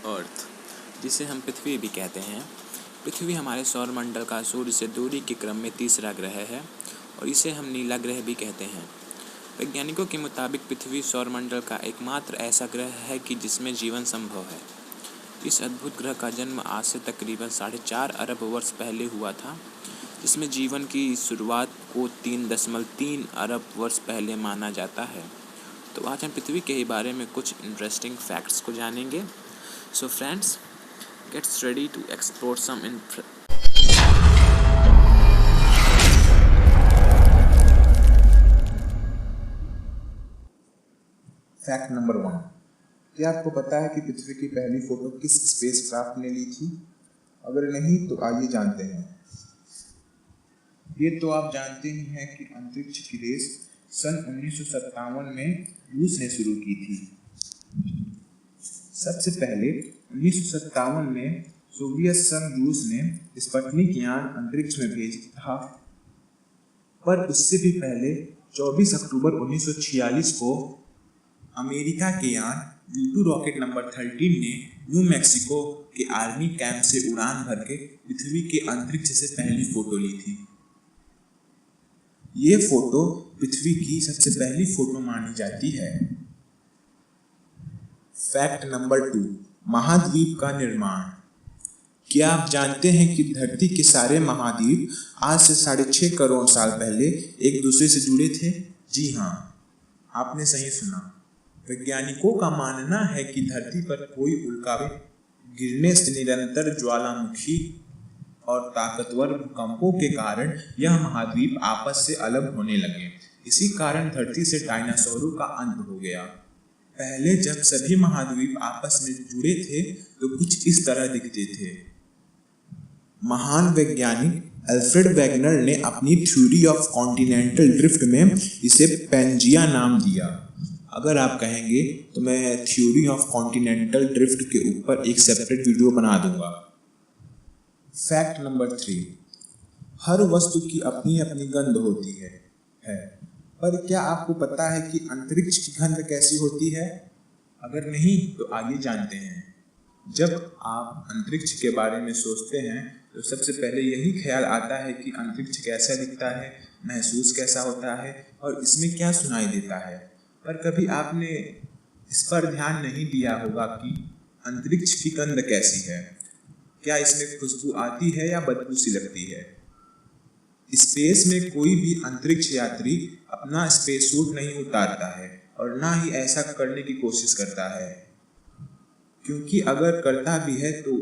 अर्थ, जिसे हम पृथ्वी भी कहते हैं। पृथ्वी हमारे सौरमंडल का सूर्य से दूरी के क्रम में तीसरा ग्रह है और इसे हम नीला ग्रह भी कहते हैं। वैज्ञानिकों के मुताबिक पृथ्वी सौरमंडल का एकमात्र ऐसा ग्रह है कि जिसमें जीवन संभव है। इस अद्भुत ग्रह का जन्म आज से तकरीबन 4.5 अरब वर्ष पहले हुआ था, जिसमें जीवन की शुरुआत को 3.3 अरब वर्ष पहले माना जाता है। तो आज हम पृथ्वी के बारे में कुछ इंटरेस्टिंग फैक्ट्स को जानेंगे। So friends, gets ready to explore some fact number 1। क्या आपको पता है कि पृथ्वी की पहली फोटो किस स्पेसक्राफ्ट ने ली थी? अगर नहीं तो आइए जानते हैं। ये तो आप जानते ही हैं कि अंतरिक्ष की रेस सन 1957 में रूस ने शुरू की थी। सबसे पहले 1957 में सोवियत संघ रूस ने स्पुतनिक यान अंतरिक्ष में भेजा था, पर उससे भी पहले 24 अक्टूबर 1946 को अमेरिका के यान V2 रॉकेट नंबर 13 ने न्यू मैक्सिको के आर्मी कैंप से उड़ान भर के पृथ्वी के अंतरिक्ष से पहली फोटो ली थी। ये फोटो पृथ्वी की सबसे पहली फोटो मानी जाती है। फैक्ट नंबर 2, महाद्वीप का निर्माण। क्या आप जानते हैं कि धरती के सारे महाद्वीप आज से 6.5 करोड़ साल पहले एक दूसरे से जुड़े थे? जी हाँ, आपने सही सुना। वैज्ञानिकों का मानना है कि धरती पर कोई उल्कापिंड गिरने से निरंतर ज्वालामुखी और ताकतवर भूकंपों के कारण यह महाद्वीप आपस से अलग होने लगे। इसी कारण धरती से डायनासोरों का अंत हो गया। पहले जब सभी महाद्वीप आपस में जुड़े थे तो कुछ इस तरह दिखते थे। महान वैज्ञानिक अल्फ्रेड वेगनर ने अपनी थ्योरी ऑफ कॉन्टिनेंटल ड्रिफ्ट में इसे पैंजिया नाम दिया। अगर आप कहेंगे तो मैं थ्योरी ऑफ कॉन्टिनेंटल ड्रिफ्ट के ऊपर एक सेपरेट वीडियो बना दूंगा। फैक्ट नंबर 3, हर वस्तु की अपनी अपनी गंध होती है। पर क्या आपको पता है कि अंतरिक्ष की गंध कैसी होती है? अगर नहीं तो आगे जानते हैं। जब आप अंतरिक्ष के बारे में सोचते हैं तो सबसे पहले यही ख्याल आता है कि अंतरिक्ष कैसा दिखता है, महसूस कैसा होता है और इसमें क्या सुनाई देता है। पर कभी आपने इस पर ध्यान नहीं दिया होगा कि अंतरिक्ष की गंध कैसी है। क्या इसमें खुशबू आती है या बदबू सी लगती है? स्पेस में कोई भी अंतरिक्ष यात्री अपना स्पेस सूट नहीं उतारता है और ना ही ऐसा करने की कोशिश करता है, क्योंकि अगर करता भी है तो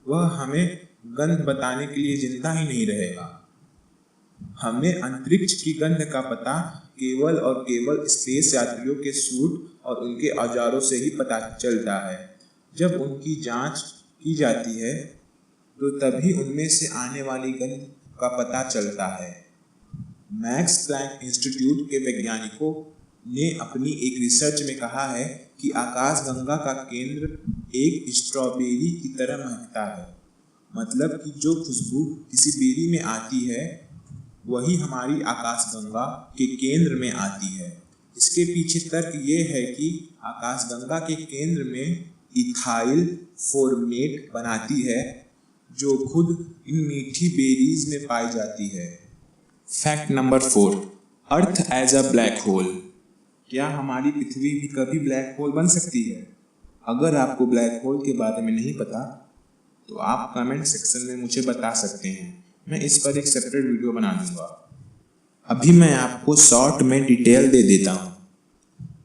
वह हमें गंध बताने के लिए जिंदा ही नहीं रहेगा। हमें अंतरिक्ष की गंध का पता केवल और केवल स्पेस यात्रियों के सूट और उनके औजारों से ही पता चलता है। जब उनकी जांच की जाती है तो तभी उनमें से आने वाली गंध का पता चलता है। मैक्स प्लैंक इंस्टीट्यूट के वैज्ञानिकों ने अपनी एक रिसर्च में कहा है कि आकाशगंगा का केंद्र एक स्ट्रॉबेरी की तरह महकता है। मतलब कि जो खुशबू किसी बेरी में आती है वही हमारी आकाशगंगा के केंद्र में आती है। इसके पीछे तर्क ये है कि आकाशगंगा के केंद्र में इथाइल फॉर्मेट बनाती है जो खुद इन मीठी बेरीज में पाई जाती है। Fact number 4, earth as a black hole. क्या हमारी पृथ्वी भी कभी ब्लैक होल बन सकती है? अगर आपको ब्लैक होल के बारे में नहीं पता तो आप कमेंट सेक्शन में मुझे बता सकते हैं। मैं इस पर एक सेपरेट वीडियो बना दूंगा। अभी मैं आपको शॉर्ट में डिटेल दे देता हूँ।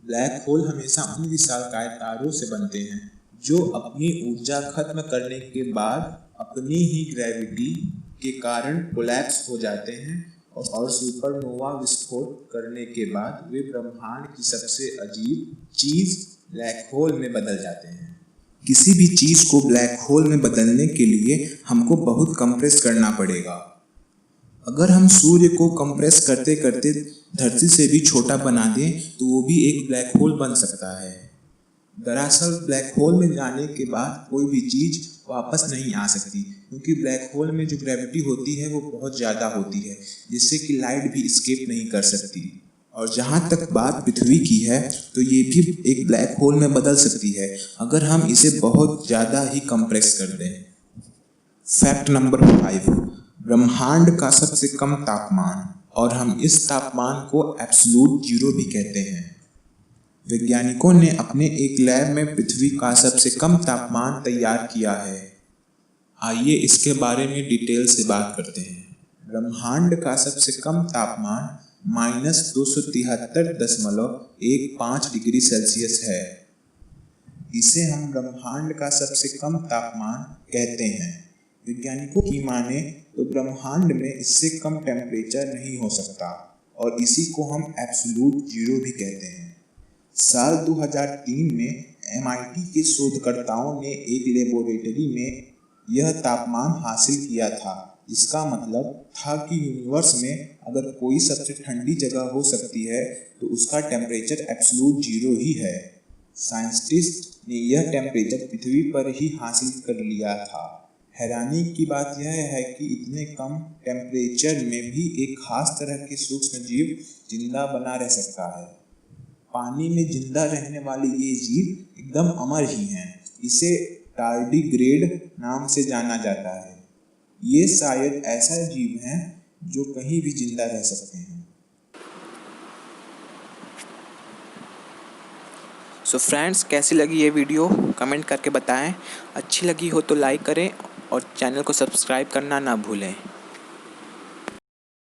ब्लैक होल हमेशा उन विशालकाय तारों से बनते हैं जो अपनी ऊर्जा खत्म करने के बाद अपनी ही ग्रेविटी के कारण कोलैप्स हो जाते हैं और सुपरनोवा विस्फोट करने के बाद वे ब्रह्मांड की सबसे अजीब चीज ब्लैक होल में बदल जाते हैं। किसी भी चीज को ब्लैक होल में बदलने के लिए हमको बहुत कंप्रेस करना पड़ेगा। अगर हम सूर्य को कंप्रेस करते करते धरती से भी छोटा बना दें तो वो भी एक ब्लैक होल बन सकता है। दरअसल ब्लैक होल में जाने के बाद कोई भी चीज वापस नहीं आ सकती, क्योंकि ब्लैक होल में जो ग्रेविटी होती है वो बहुत ज़्यादा होती है, जिससे कि लाइट भी एस्केप नहीं कर सकती। और जहाँ तक बात पृथ्वी की है तो ये भी एक ब्लैक होल में बदल सकती है अगर हम इसे बहुत ज़्यादा ही कंप्रेस कर दें। फैक्ट नंबर 5, ब्रह्मांड का सबसे कम तापमान, और हम इस तापमान को एब्सोल्यूट जीरो भी कहते हैं। वैज्ञानिकों ने अपने एक लैब में पृथ्वी का सबसे कम तापमान तैयार किया है। आइए इसके बारे में डिटेल से बात करते हैं। ब्रह्मांड का सबसे कम तापमान -273.15 डिग्री सेल्सियस है। इसे हम ब्रह्मांड का सबसे कम तापमान कहते हैं। वैज्ञानिकों की माने तो ब्रह्मांड में इससे कम टेम्परेचर नहीं हो सकता और इसी को हम एब्सोल्यूट जीरो भी कहते हैं। साल 2003 में MIT के शोधकर्ताओं ने एक लेबोरेटरी में यह तापमान हासिल किया था। इसका मतलब था कि यूनिवर्स में अगर कोई सबसे ठंडी जगह हो सकती है तो उसका टेम्परेचर एब्सोल्यूट जीरो ही है। साइंटिस्ट ने यह टेम्परेचर पृथ्वी पर ही हासिल कर लिया था। हैरानी की बात यह है कि इतने कम टेम्परेचर में भी एक खास तरह के सूक्ष्म जीव जिंदा बना रह सकता है। पानी में जिंदा रहने वाले ये जीव एकदम अमर ही हैं। इसे टार्डीग्रेड नाम से जाना जाता है। ये शायद ऐसा जीव है जो कहीं भी जिंदा रह सकते हैं। सो फ्रेंड्स, कैसी लगी ये वीडियो कमेंट करके बताएं। अच्छी लगी हो तो लाइक करें और चैनल को सब्सक्राइब करना ना भूलें।